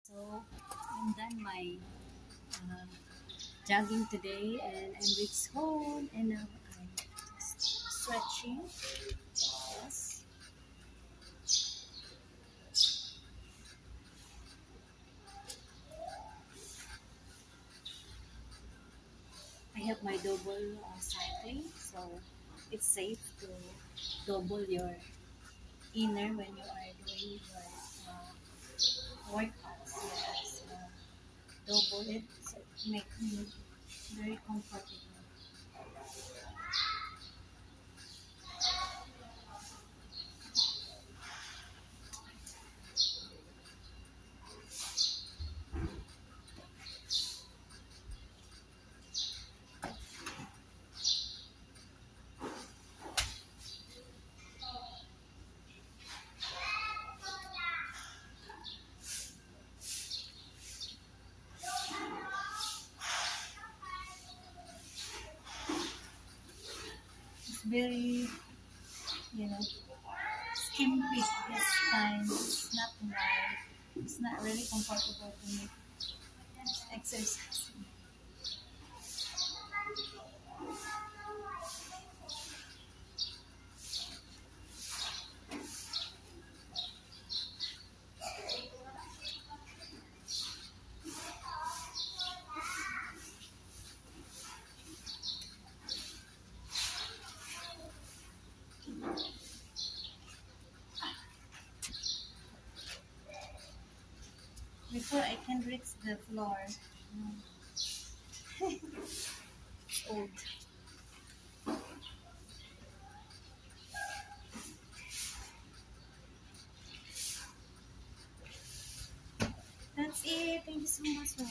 So I'm done my uh, jogging today and I'm reached home and now I'm stretching. Yes. I have my double cycling, so it's safe to double your inner when you are doing your workouts. Yes, double it so it makes me very comfortable. It's very, skimpy this time. It's not wide. It's not really comfortable to make exercise. Before I can reach the floor. It's old. That's it. Thank you so much for